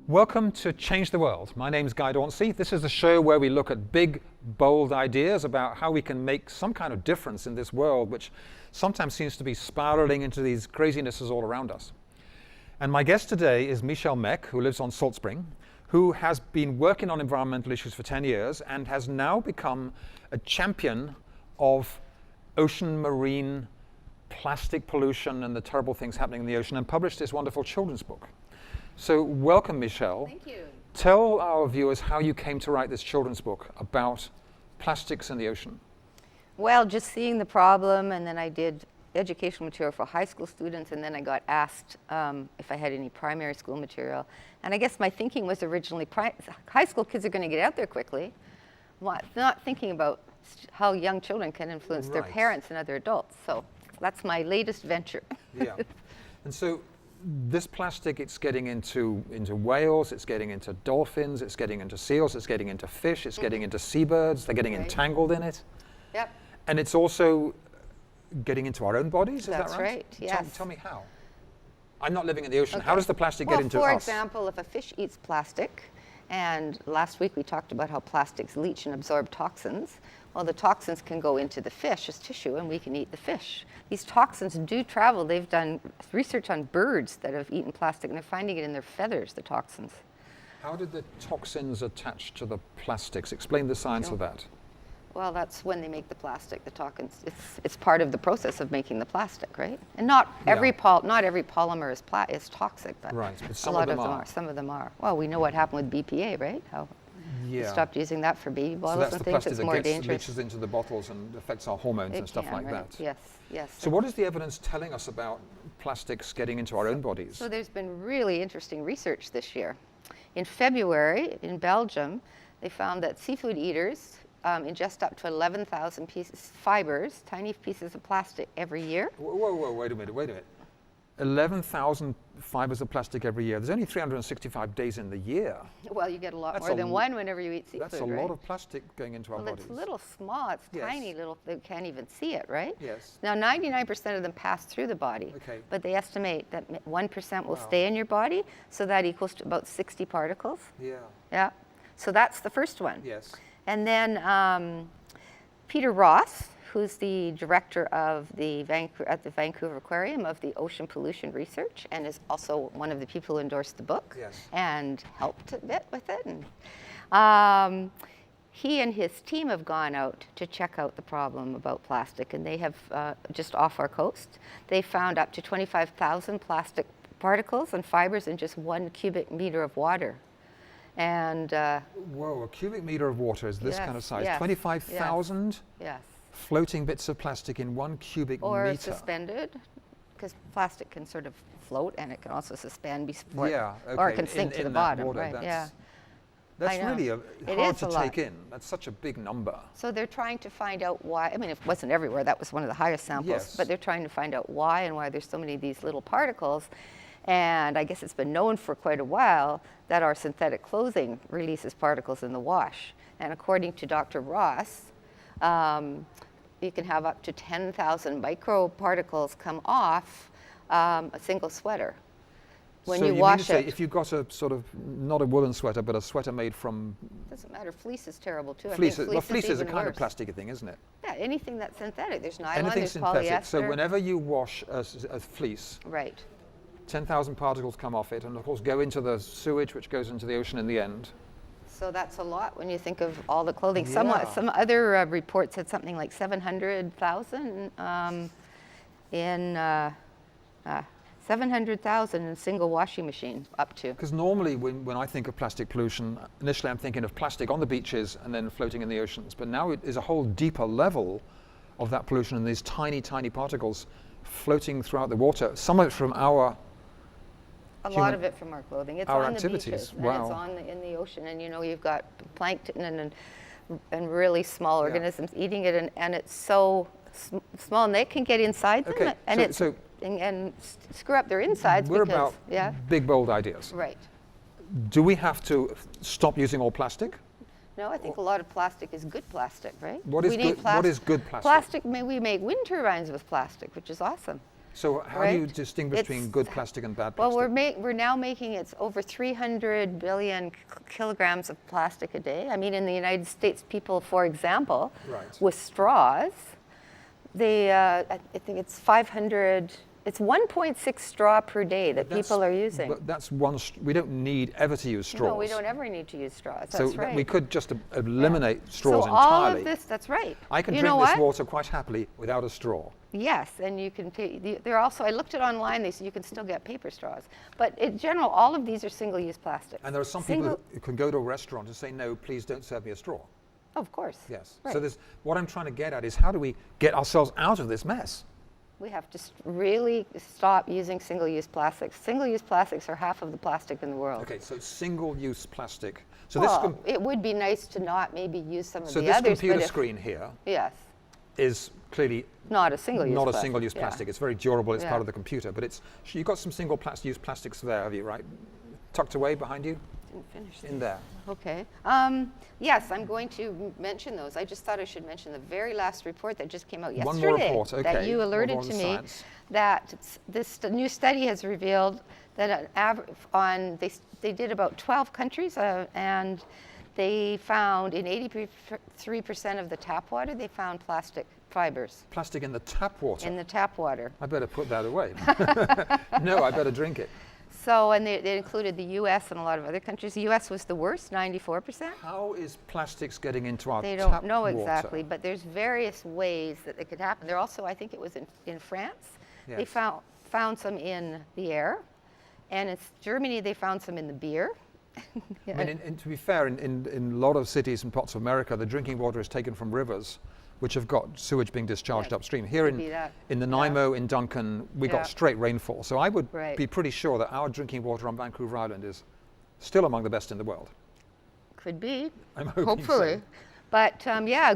Welcome to Change the World. My name's Guy Dauncey. This is the show where we look at big, bold ideas about how we can make some kind of difference in this world, which sometimes seems to be spiraling into these crazinesses all around us. And my guest today is Mech, who lives on Salt Spring, who has been working on environmental issues for 10 years and has now become a champion of ocean marine plastic pollution and the terrible things happening in the ocean, and published this wonderful children's book. So welcome, Michelle. Thank you. Tell our viewers how you came to write this children's book about plastics in the ocean. Well, just seeing the problem, and then I did educational material for high school students, and then I got asked if I had any primary school material. And I guess my thinking was originally high school kids are going to get out there quickly, not thinking about how young children can influence their parents and other adults. So that's my latest venture. Yeah. And so this plastic, it's getting into whales, it's getting into dolphins, it's getting into seals, it's getting into fish, it's getting into seabirds, they're getting entangled in it. Yep. And it's also getting into our own bodies, is that right? That's right, yes. Tell me how. I'm not living in the ocean. Okay. How does the plastic get into us? For example, if a fish eats plastic, and last week we talked about how plastics leach and absorb toxins, well, the toxins can go into the fish as tissue, and we can eat the fish. These toxins do travel. They've done research on birds that have eaten plastic, and they're finding it in their feathers, the toxins. How did the toxins attach to the plastics? Explain the science of that. Well, that's when they make the plastic, the toxins. It's part of the process of making the plastic, right? And not every polymer is toxic, but right, but some of them are. Some of them are. Well, we know what happened with BPA, right? How we stopped using that for baby bottles and things. It's more dangerous. So that's the plastic that leaches into the bottles and affects our hormones and stuff like that. Yes, yes. So what is the evidence telling us about plastics getting into our own bodies? So there's been really interesting research this year. In February, in Belgium, they found that seafood eaters ingest up to 11,000 fibers, tiny pieces of plastic every year. Whoa, wait a minute. 11,000 fibers of plastic every year. There's only 365 days in the year. Well, you get a lot more than one whenever you eat seafood, That's a lot of plastic going into our bodies. It's little small, it's tiny little, they can't even see it, right? Yes. Now, 99% of them pass through the body, but they estimate that 1% will stay in your body, so that equals to about 60 particles. Yeah. Yeah. So that's the first one. Yes. And then Peter Ross, who's the director of at the Vancouver Aquarium of the Ocean Pollution Research, and is also one of the people who endorsed the book and helped a bit with it. And he and his team have gone out to check out the problem about plastic, and they have, just off our coast, they found up to 25,000 plastic particles and fibers in just 1 cubic meter of water. And whoa, a cubic meter of water is this kind of size. Yes, 25,000 floating bits of plastic in 1 cubic meter. Or suspended, because plastic can sort of float, and it can also suspend before, or it can sink to the bottom. Water, right? That's really hard to take in. That's such a big number. So they're trying to find out why. I mean, it wasn't everywhere. That was one of the highest samples. But they're trying to find out why and why there's so many of these little particles. And I guess it's been known for quite a while that our synthetic clothing releases particles in the wash. And according to Dr. Ross, you can have up to 10,000 microparticles come off a single sweater when you wash it. If you've got a sort of, not a woolen sweater, but a sweater made from... Doesn't matter. Fleece is terrible too. Fleece is a kind of plastic thing, isn't it? Yeah, anything that's synthetic. There's nylon, anything there's synthetic. polyester. So whenever you wash a fleece, 10,000 particles come off it, and of course go into the sewage, which goes into the ocean in the end. So that's a lot when you think of all the clothing. Some other reports said something like 700,000 in 700,000 in a single washing machine, up to. Because normally when I think of plastic pollution, initially I'm thinking of plastic on the beaches and then floating in the oceans. But now it is a whole deeper level of that pollution, and these tiny, tiny particles floating throughout the water. Some of it from our A lot of it from our clothing. It's our on activities. The beaches, Wow. and it's in the ocean, and you've got plankton and really small organisms eating it, and it's so small, and they can get inside them, and and screw up their insides. We're about big, bold ideas. Right. Do we have to stop using all plastic? No, I think a lot of plastic is good plastic, right? What is good plastic? Plastic, we make wind turbines with plastic, which is awesome. So how do you distinguish between good plastic and bad plastic? Well, we're now making it's over 300 billion kilograms of plastic a day. I mean, in the United States, people, for example, with straws, I think it's 500. It's 1.6 straw per day that people are using. But that's we don't need ever to use straws. No, we don't ever need to use straws. So That's right. we could just eliminate straws so entirely. all of this, that's right. I can drink this water quite happily without a straw. Yes, and you can take, they're also, I looked it online, they said you can still get paper straws. But in general, all of these are single-use plastic. And there are some people who can go to a restaurant and say, no, please don't serve me a straw. Of course. Yes. Right. So what I'm trying to get at is how do we get ourselves out of this mess? We have to really stop using single-use plastics. Single-use plastics are half of the plastic in the world. Okay, so single-use plastic. So well, it would be nice to not maybe use some of the others. So this computer screen here is clearly not a single-use plastic. It's very durable. It's part of the computer. But you've got some single-use plastics there, have you, right? Tucked away behind you? Didn't finish in there. Okay. Yes, I'm going to mention those. I just thought I should mention the very last report that just came out yesterday. One more report, okay. That you alerted to me that this new study has revealed that they did about 12 countries and they found in 83% of the tap water, they found plastic fibers. Plastic in the tap water? In the tap water. I better put that away. No, I better drink it. So, and they included the U.S. and a lot of other countries. The U.S. was the worst, 94%. How is plastics getting into our tap water? They don't know exactly, but there's various ways that it could happen. There also, I think it was in France, they found some in the air. And in Germany, they found some in the beer. I mean, to be fair, in a lot of cities and parts of America, the drinking water is taken from rivers, which have got sewage being discharged upstream. Here in the Nanaimo, in Duncan, we got straight rainfall. So I would be pretty sure that our drinking water on Vancouver Island is still among the best in the world. Could be. I'm hoping hopefully. So. But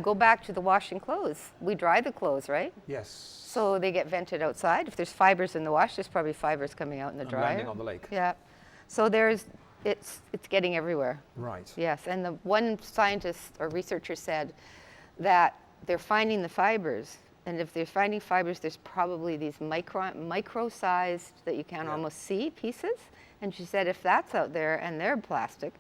go back to the washing clothes. We dry the clothes, right? Yes. So they get vented outside. If there's fibers in the wash, there's probably fibers coming out in the dryer. Landing on the lake. Yeah. So it's getting everywhere. Right. Yes, and the one scientist or researcher said that they're finding the fibers, and if they're finding fibers, there's probably these micro-sized that you can't almost see pieces. And she said if that's out there and they're plastic,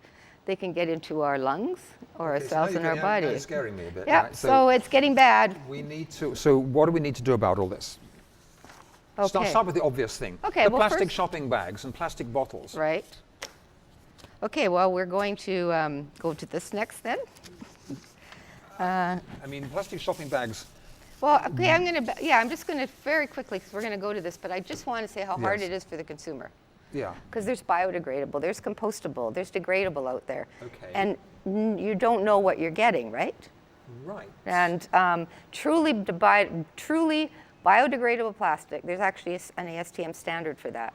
they can get into our lungs or our cells in our body. It's scaring me a bit. Yeah, right? So it's getting bad. We need to. So what do we need to do about all this? Okay. Start with the obvious thing. Okay. The plastic shopping bags and plastic bottles. Right. Okay. Well, we're going to go to this next then. I mean, plastic shopping bags. Well, okay, I'm just going to very quickly, because we're going to go to this, but I just want to say how hard it is for the consumer. Yeah. Because there's biodegradable, there's compostable, there's degradable out there. Okay. And you don't know what you're getting, right? Right. And truly biodegradable plastic, there's actually an ASTM standard for that,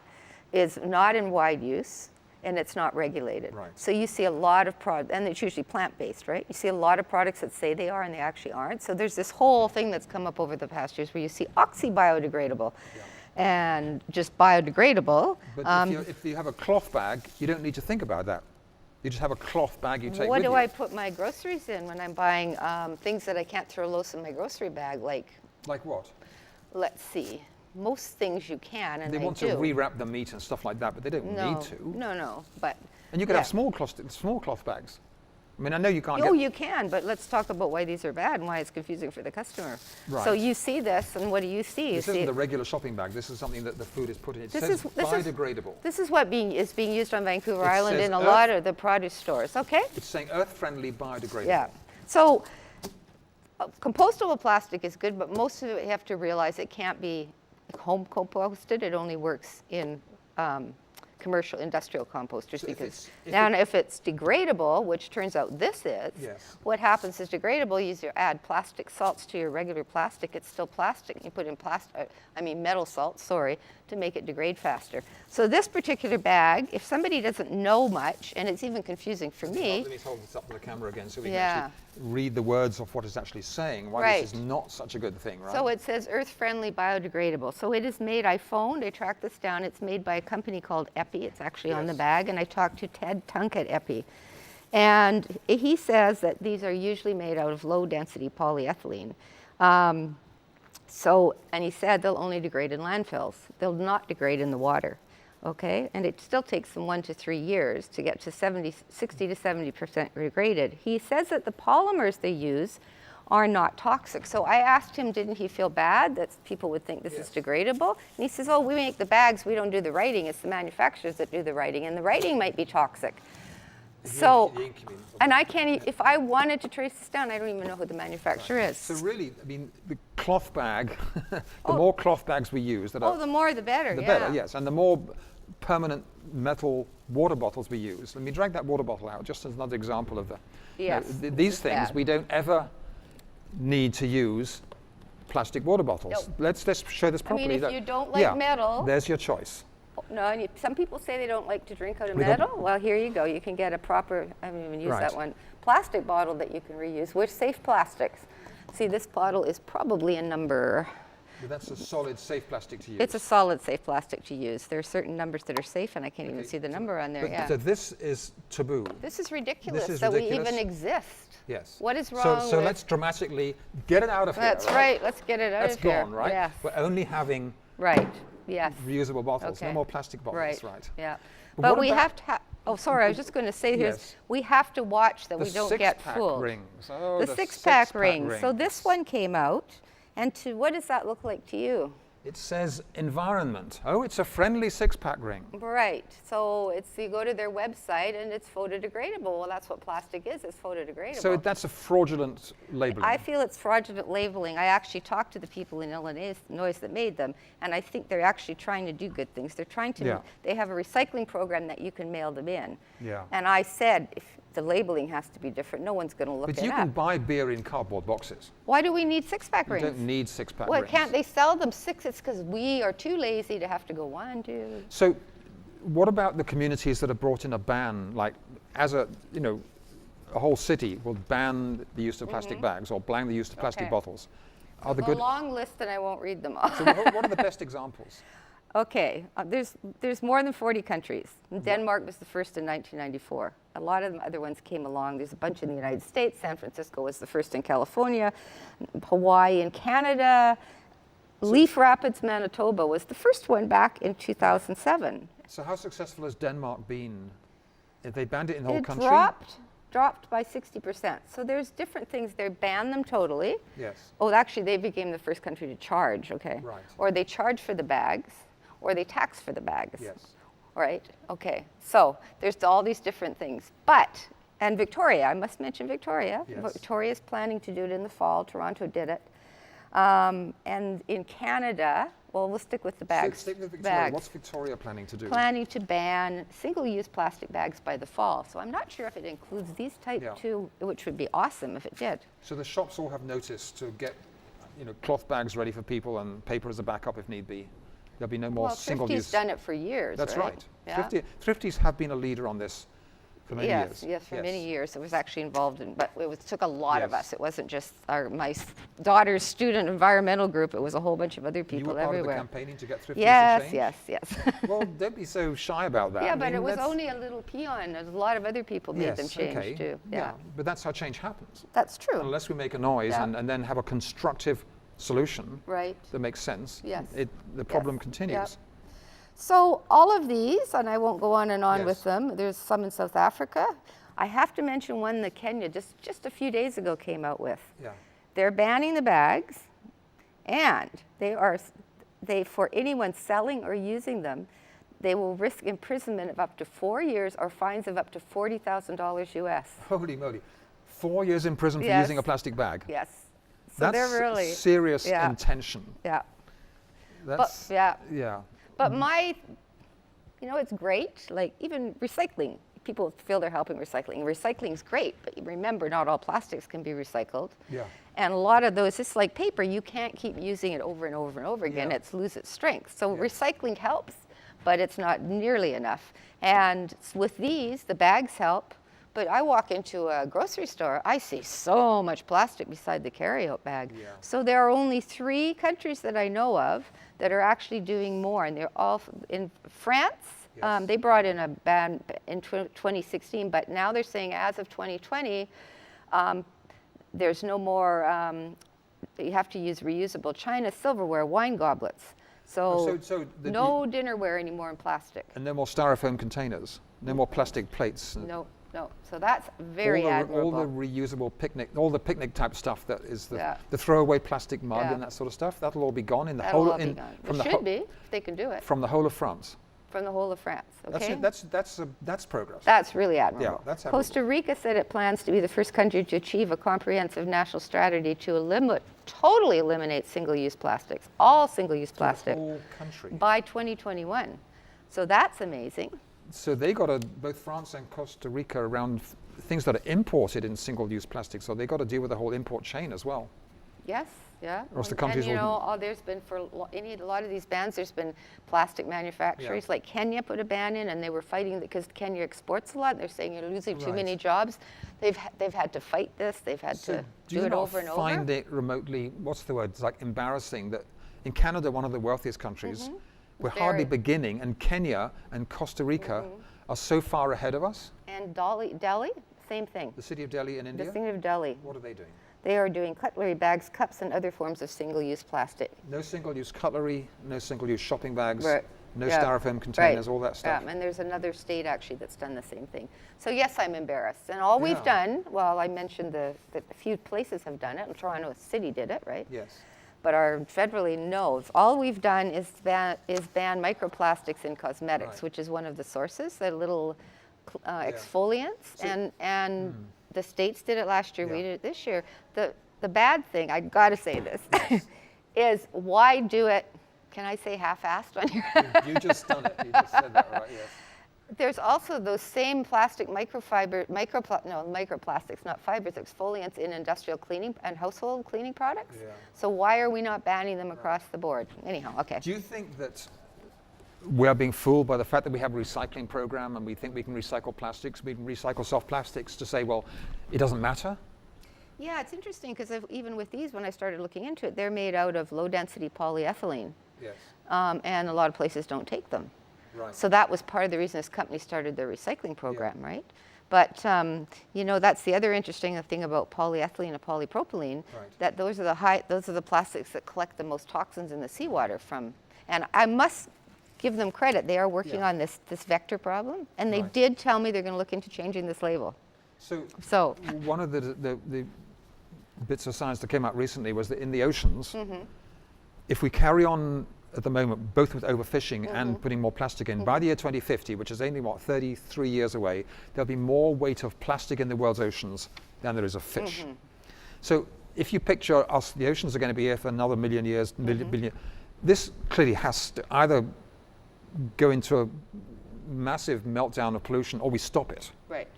is not in wide use. And it's not regulated. Right. So you see a lot of products, and it's usually plant-based, right? You see a lot of products that say they are and they actually aren't. So there's this whole thing that's come up over the past years where you see oxy-biodegradable and just biodegradable. But if you have a cloth bag, you don't need to think about that. You just have a cloth bag you take with you. What do I put my groceries in when I'm buying things that I can't throw loose in my grocery bag? Like what? Let's see. Most things you can, and they want to rewrap the meat and stuff like that, but they don't need to. No, but... And you could have small cloth bags. I mean, I know you can't you can, but let's talk about why these are bad and why it's confusing for the customer. Right. So you see this, and what do you see? This isn't the regular shopping bag. This is something that the food is put in. It says biodegradable. This is what is being used on Vancouver Island in a lot of the produce stores, okay? It's saying earth-friendly, biodegradable. Yeah. So compostable plastic is good, but most of it, you have to realize it can't be home composted. It only works in commercial industrial composters, because if it's degradable, which turns out this is, what happens is degradable, you add plastic salts to your regular plastic, it's still plastic. You put in metal salts, to make it degrade faster. So this particular bag, if somebody doesn't know much, and it's even confusing for me. Let me hold this up to the camera again so we can actually read the words of what it's actually saying, why this is not such a good thing, right? So it says earth-friendly, biodegradable. So it is made, I tracked this down, it's made by a company called Epi. It's actually on the bag, and I talked to Ted Tunk at Epi. And he says that these are usually made out of low-density polyethylene. So, and he said they'll only degrade in landfills. They'll not degrade in the water, okay? And it still takes them 1 to 3 years to get to 60 to 70% degraded. He says that the polymers they use are not toxic. So I asked him, didn't he feel bad that people would think this is degradable? And he says, oh, we make the bags, we don't do the writing. It's the manufacturers that do the writing, and the writing might be toxic. So, and I can't, if I wanted to trace this down, I don't even know who the manufacturer is. So really, I mean, the cloth bag, the more cloth bags we use, that the more the better, the better, yes. And the more permanent metal water bottles we use. Let me drag that water bottle out, just as another example of the, these things, we don't ever need to use plastic water bottles. Nope. Let's show this properly. I mean, if you don't like metal. There's your choice. No, and some people say they don't like to drink out of metal. Well, here you go. You can get a proper, I haven't even used that one, plastic bottle that you can reuse with safe plastics. See, this bottle is probably a number. But that's a solid, safe plastic to use. It's a solid, safe plastic to use. There are certain numbers that are safe, and I can't even see the number on there. So this is taboo. This is ridiculous that we even exist. Yes. What is wrong So let's dramatically get it out of here. That's right. Let's get it out of here. That's gone, right? Yes. We're only having reusable bottles, no more plastic bottles, right? Yeah. But we have to have, oh, sorry, I was just going to say here, we have to watch that we don't get fooled. Rings. Oh, the six-pack rings. So this one came out, and what does that look like to you? It says environment. Oh, it's a friendly six-pack ring. Right. So you go to their website and it's photodegradable. Well, that's what plastic is. It's photodegradable. So that's a fraudulent labeling. I feel it's fraudulent labeling. I actually talked to the people in Illinois that made them, and I think they're actually trying to do good things. They're trying to. They have a recycling program that you can mail them in. Yeah. And I said, if the labeling has to be different, no one's going to look it up. But you can buy beer in cardboard boxes. Why do we need six-pack rings? You don't need six-pack rings. rings. Can't they sell them six? It's because we are too lazy to have to go 1, 2. So what about the communities that have brought in a ban, like as a whole city will ban the use of plastic bags or ban the use of plastic bottles? Are the good? A long list, and I won't read them all. So what are the best examples? Okay, there's more than 40 countries. Denmark was the first in 1994. A lot of the other ones came along. There's a bunch in the United States. San Francisco was the first in California. Hawaii and Canada. Leaf Rapids, Manitoba was the first one back in 2007. So how successful has Denmark been? They banned it in the whole country? Dropped by 60%. So there's different things. They banned them totally. Yes. Oh, actually, they became the first country to charge, okay? Right. Or they charge for the bags, or they tax for the bags. Yes. Right? Okay. So there's all these different things. And Victoria, I must mention Victoria. Yes. Victoria is planning to do it in the fall. Toronto did it. And in Canada, well, we'll stick with the bags. Stick with Victoria. What's Victoria planning to do? Planning to ban single-use plastic bags by the fall. So I'm not sure if it includes these type too, which would be awesome if it did. So the shops all have notice to get, cloth bags ready for people and paper as a backup if need be. There'll be no more single-use. Thrifty's done it for years. That's right. Yeah. Thrifties have been a leader on this for many years. Yes, for many years. It was actually involved in, but it took a lot of us. It wasn't just my daughter's student environmental group. It was a whole bunch of other people everywhere. You were part of the campaigning to get Thrifties to change? Yes. Well, don't be so shy about that. Yeah, but it was only a little peon. A lot of other people made them change too. Yeah, but that's how change happens. That's true. Unless we make a noise and then have a constructive solution that makes sense, the problem continues. Yeah. So all of these, and I won't go on and on with them, there's some in South Africa. I have to mention one that Kenya just a few days ago came out with. Yeah. They're banning the bags, and they for anyone selling or using them, they will risk imprisonment of up to 4 years or fines of up to $40,000 US. Holy moly. 4 years in prison for using a plastic bag? Yes. So that's they're really serious intention. Yeah. That's, yeah. But it's great, like even recycling. People feel they're helping recycling. Recycling's great, but remember, not all plastics can be recycled. Yeah. And a lot of those, it's like paper, you can't keep using it over and over and over again. It's lose its strength. So recycling helps, but it's not nearly enough. And with these, the bags help. But I walk into a grocery store, I see so much plastic beside the carryout bag. Yeah. So there are only 3 countries that I know of that are actually doing more, and they're all in France. Yes. They brought in a ban in 2016, but now they're saying as of 2020, there's no more you have to use reusable china, silverware, wine goblets. So no dinnerware anymore in plastic. And no more styrofoam containers, no more plastic plates. No. So that's very admirable. All the reusable picnic, all the picnic type stuff that is the throwaway plastic mug and that sort of stuff, that'll all be gone in the whole. It should be, if they can do it. From the whole of France. From the whole of France. Okay. That's progress. That's really admirable. Yeah, that's admirable. Costa Rica said it plans to be the first country to achieve a comprehensive national strategy to totally eliminate single-use plastics, all single-use plastic, the whole country, by 2021. So that's amazing. So they got both France and Costa Rica around things that are imported in single-use plastic. So they got to deal with the whole import chain as well. Yes. Yeah. Or else the countries there's been for a lot of these bans, there's been plastic manufacturers like Kenya put a ban in, and they were fighting because Kenya exports a lot. They're saying you're losing too many jobs. They've had to fight this. They've had to do it over and over. Do you find it remotely, what's the word, it's like embarrassing that in Canada, one of the wealthiest countries, we're hardly beginning, and Kenya and Costa Rica are so far ahead of us? And Delhi, same thing. The city of Delhi in India? The city of Delhi. What are they doing? They are doing cutlery bags, cups, and other forms of single-use plastic. No single-use cutlery, no single-use shopping bags, no styrofoam containers, all that stuff. And there's another state actually that's done the same thing. So yes, I'm embarrassed. And all we've done, well, I mentioned that a few places have done it, and Toronto City did it, right? Yes. But federally, no. All we've done is ban microplastics in cosmetics, which is one of the sources, the little exfoliants, and the states did it last year, we did it this year. The bad thing, I gotta say this, is why do it, can I say half-assed on here? You just done it, you just said that, right, yes. There's also those same plastic microplastics, not fibers, exfoliants in industrial cleaning and household cleaning products. Yeah. So why are we not banning them across the board? Anyhow, okay. Do you think that we're being fooled by the fact that we have a recycling program and we think we can recycle plastics, we can recycle soft plastics to say, well, it doesn't matter? Yeah, it's interesting because even with these, when I started looking into it, they're made out of low-density polyethylene. Yes. And a lot of places don't take them. Right. So that was part of the reason this company started their recycling program, right? But that's the other interesting thing about polyethylene and polypropylene, that those are the plastics that collect the most toxins in the seawater from. And I must give them credit; they are working on this vector problem, and they did tell me they're going to look into changing this label. So one of the bits of science that came out recently was that in the oceans, if we carry on at the moment, both with overfishing and putting more plastic in, by the year 2050, which is only, 33 years away, there'll be more weight of plastic in the world's oceans than there is of fish. So if you picture us, the oceans are going to be here for another million years, billion. This clearly has to either go into a massive meltdown of pollution or we stop it. Right.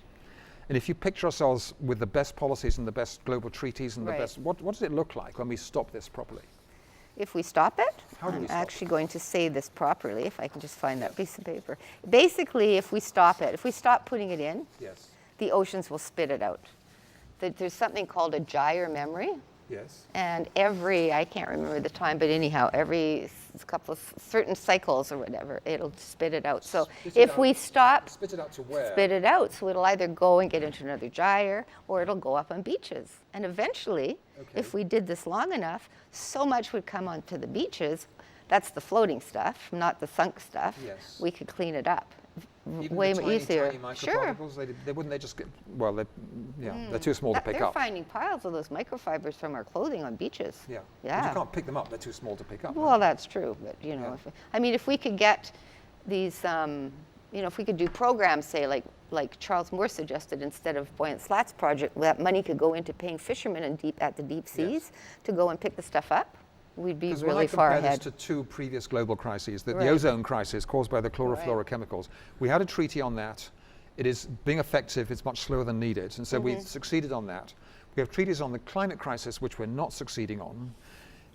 And if you picture ourselves with the best policies and the best global treaties and the best, what does it look like when we stop this properly? If we stop it, I'm actually going to say this properly, if I can just find that piece of paper. Basically, if we stop it, if we stop putting it in, the oceans will spit it out. There's something called a gyre memory. Yes. And I can't remember the time, but anyhow, every couple of certain cycles or whatever, it'll spit it out. So if we stop, spit it out to where? Spit it out. So it'll either go and get into another gyre, or it'll go up on beaches. And eventually, if we did this long enough, so much would come onto the beaches. That's the floating stuff, not the sunk stuff. Yes. We could clean it up. Even way the easier. Tiny microparticles, wouldn't they just get, well, they're too small to pick they're up. They're finding piles of those microfibers from our clothing on beaches. Yeah. But you can't pick them up, they're too small to pick up. Well, that's true, but if we could get these, if we could do programs, say, like Charles Moore suggested, instead of Buoyant Slats Project, that money could go into paying fishermen at the deep seas to go and pick the stuff up. We'd be really far ahead. This to two previous global crises, the ozone crisis caused by the chlorofluorochemicals. We had a treaty on that. It is being effective, it's much slower than needed, and so we succeeded on that. We have treaties on the climate crisis, which we're not succeeding on.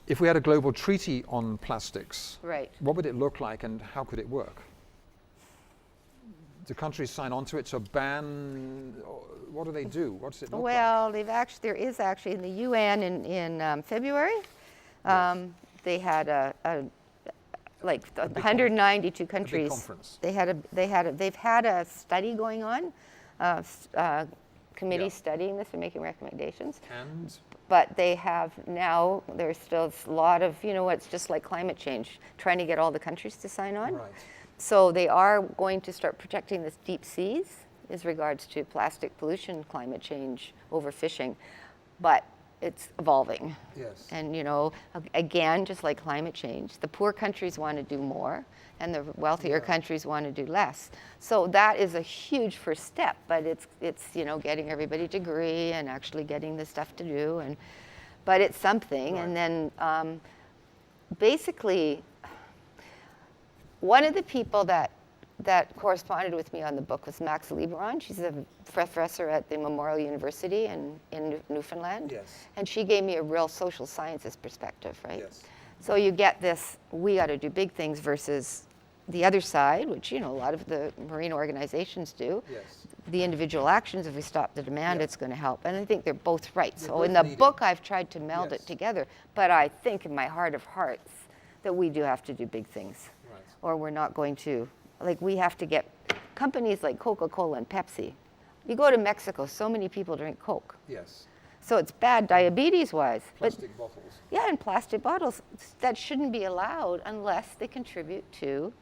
If we had a global treaty on plastics, what would it look like and how could it work? Do countries sign on to it to ban? What do they do? What does it look like? Well, there is actually in the UN in February, they had like 192 countries. A big conference. They've had a study going on, committee studying this and making recommendations. But they have now, there's still a lot of, it's just like climate change, trying to get all the countries to sign on. Right. So they are going to start protecting the deep seas as regards to plastic pollution, climate change, overfishing. But it's evolving. Yes. And, again, just like climate change, the poor countries want to do more and the wealthier countries want to do less. So that is a huge first step, but it's getting everybody to agree and actually getting the stuff to do. But it's something. Right. And then basically, one of the people that corresponded with me on the book was Max Lieberon. She's a professor at the Memorial University in Newfoundland. Yes. And she gave me a real social sciences perspective, right? Yes. So you get this, we got to do big things versus the other side, which, a lot of the marine organizations do. Yes. The individual actions, if we stop the demand, it's going to help. And I think they're both right. They're so both in the needed. book, I've tried to meld it together. But I think in my heart of hearts that we do have to do big things. Right. Or we're not going to. Like, we have to get companies like Coca-Cola and Pepsi. You go to Mexico, so many people drink Coke. Yes. So it's bad diabetes-wise. Plastic bottles. Yeah, and plastic bottles. That shouldn't be allowed unless they contribute to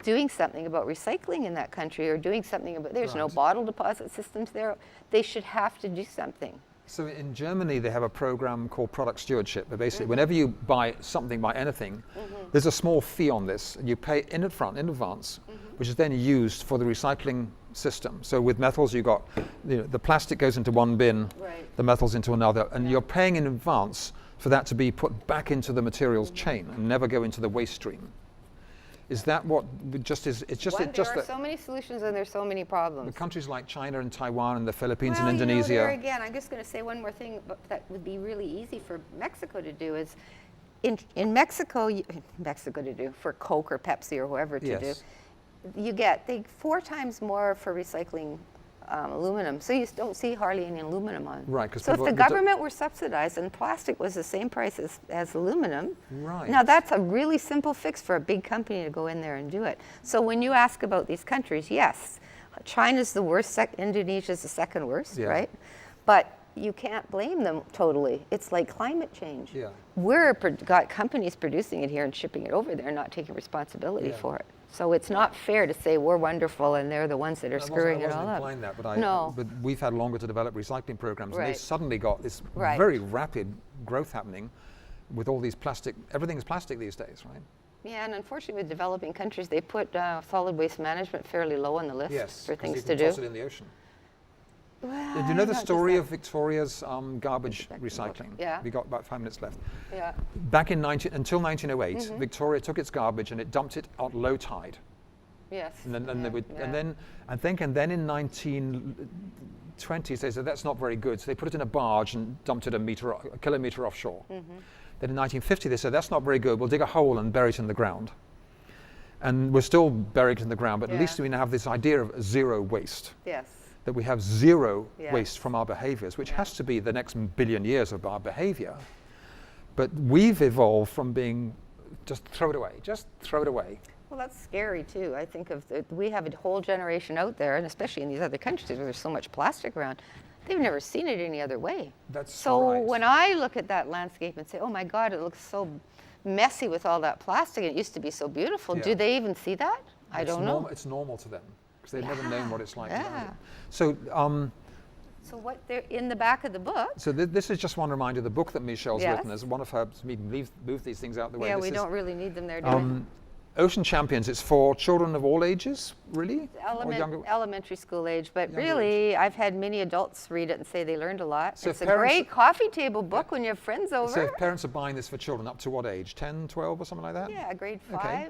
doing something about recycling in that country or doing something about, there's no bottle deposit systems there. They should have to do something. So in Germany, they have a program called product stewardship, where basically whenever you buy something, buy anything, there's a small fee on this, and you pay in advance, which is then used for the recycling system. So with metals, you got, the plastic goes into one bin, the metals into another, and you're paying in advance for that to be put back into the materials chain and never go into the waste stream. Is that what just is? It's just There are so many solutions and there's so many problems. Countries like China and Taiwan and the Philippines and Indonesia. There again, I'm just going to say one more thing that would be really easy for Mexico to do is, in Mexico, to do for Coke or Pepsi or whoever to do, you get 4 times more for recycling aluminum. So you don't see hardly any aluminum on. Right. So if the government were subsidized and plastic was the same price as aluminum, right. Now that's a really simple fix for a big company to go in there and do it. So when you ask about these countries, yes, China's the worst, Indonesia's the second worst, right? But you can't blame them totally. It's like climate change. Yeah. Got companies producing it here and shipping it over there, not taking responsibility for it. So it's not fair to say we're wonderful and they're the ones that are screwing it all up. I wasn't implying that, but we've had longer to develop recycling programs, and they've suddenly got this very rapid growth happening with all these plastic. Everything is plastic these days, right? Yeah, and unfortunately with developing countries, they put solid waste management fairly low on the list for things to do. Yes, toss it in the ocean. Well, do you know the story of Victoria's garbage recycling? Yeah. We got about 5 minutes left. Yeah. Back in until 1908, Victoria took its garbage and it dumped it at low tide. Yes. And then in 1920s they said that's not very good, so they put it in a barge and dumped it a kilometer offshore. Then in 1950 they said that's not very good. We'll dig a hole and bury it in the ground. And we're still buried in the ground, but at least we now have this idea of zero waste. Yes. That we have zero waste from our behaviors, which has to be the next billion years of our behavior. But we've evolved from being just throw it away. Well, that's scary too. I think we have a whole generation out there, and especially in these other countries where there's so much plastic around, they've never seen it any other way. So when I look at that landscape and say, oh my God, it looks so messy with all that plastic, it used to be so beautiful. Do they even see that? I don't know. It's normal to them. They've never known what it's like. So what they're in the back of the book. So this is just one reminder. The book that Michelle's written is one of her. Move these things out the way. Yeah, we don't really need them there, do we? Ocean Champions. It's for children of all ages, really. Elementary school age, but really, I've had many adults read it and say they learned a lot. So it's a great coffee table book when you have friends over. So if parents are buying this for children, up to what age? 10, 12, or something like that? Yeah, grade 5. Okay.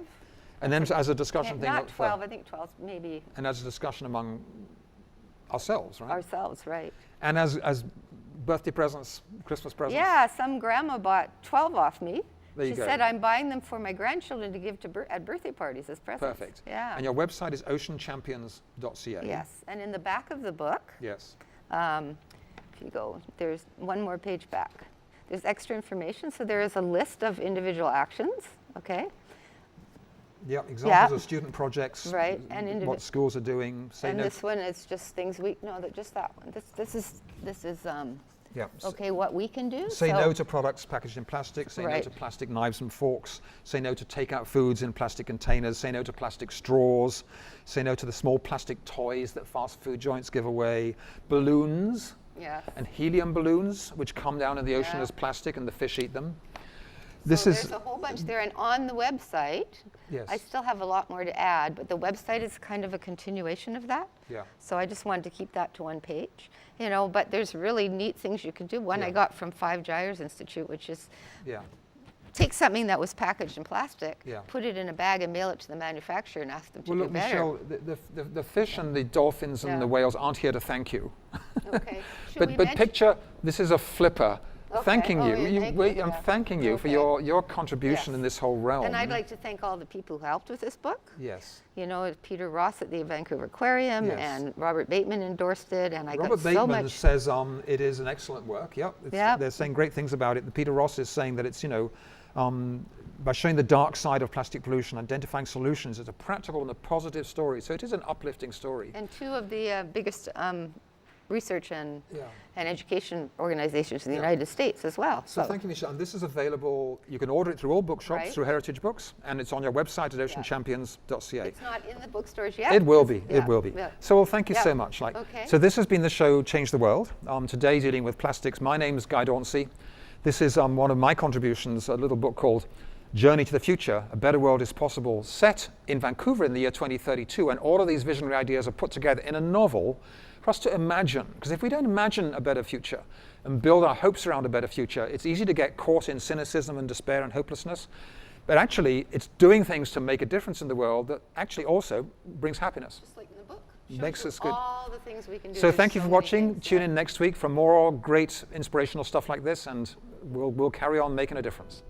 And then as a discussion thing. Not 12, I think 12 maybe. And as a discussion among ourselves, right? Ourselves, right. And as birthday presents, Christmas presents. Yeah, some grandma bought 12 off me. There you go. She said, I'm buying them for my grandchildren to give at birthday parties as presents. Perfect. Yeah. And your website is oceanchampions.ca. Yes, and in the back of the book, yes. If you go, there's one more page back. There's extra information, so there is a list of individual actions, okay? Yeah, examples of student projects, right, and what schools are doing. This one is just things just that one. This is Yeah. Okay, what we can do. Say no to products packaged in plastic, say no to plastic knives and forks, say no to take-out foods in plastic containers, say no to plastic straws, say no to the small plastic toys that fast food joints give away, balloons and helium balloons, which come down in the ocean as plastic and the fish eat them. There's a whole bunch there, and on the website, I still have a lot more to add, but the website is kind of a continuation of that. Yeah. So I just wanted to keep that to one page, you know, but there's really neat things you can do. One I got from Five Gyres Institute, which is take something that was packaged in plastic, put it in a bag and mail it to the manufacturer and ask them to do better. Michelle, the fish and the dolphins and the whales aren't here to thank you. Okay. But picture, this is a flipper. Thanking you. I'm thanking you for your contribution in this whole realm. And I'd like to thank all the people who helped with this book. Yes. You know, Peter Ross at the Vancouver Aquarium and Robert Bateman endorsed it, and I got so much. Robert Bateman says it is an excellent work. They're saying great things about it. Peter Ross is saying that it's, you know, by showing the dark side of plastic pollution, identifying solutions, it's a practical and a positive story. So it is an uplifting story. And two of the biggest research and education organizations in the United States as well. So thank you, Michelle. And this is available, you can order it through all bookshops, through Heritage Books, and it's on your website at oceanchampions.ca. It's not in the bookstores yet. It will be, it will be. So well, thank you so much. So this has been the show Change the World. Today dealing with plastics. My name is Guy Dauncey. This is one of my contributions, a little book called Journey to the Future, A Better World is Possible, set in Vancouver in the year 2032, and all of these visionary ideas are put together in a novel for us to imagine. Because if we don't imagine a better future and build our hopes around a better future, it's easy to get caught in cynicism and despair and hopelessness. But actually, it's doing things to make a difference in the world that actually also brings happiness. Just like in the book. Makes us good. All the things we can do. So thank you for watching. Tune in next week for more great inspirational stuff like this, and we'll carry on making a difference.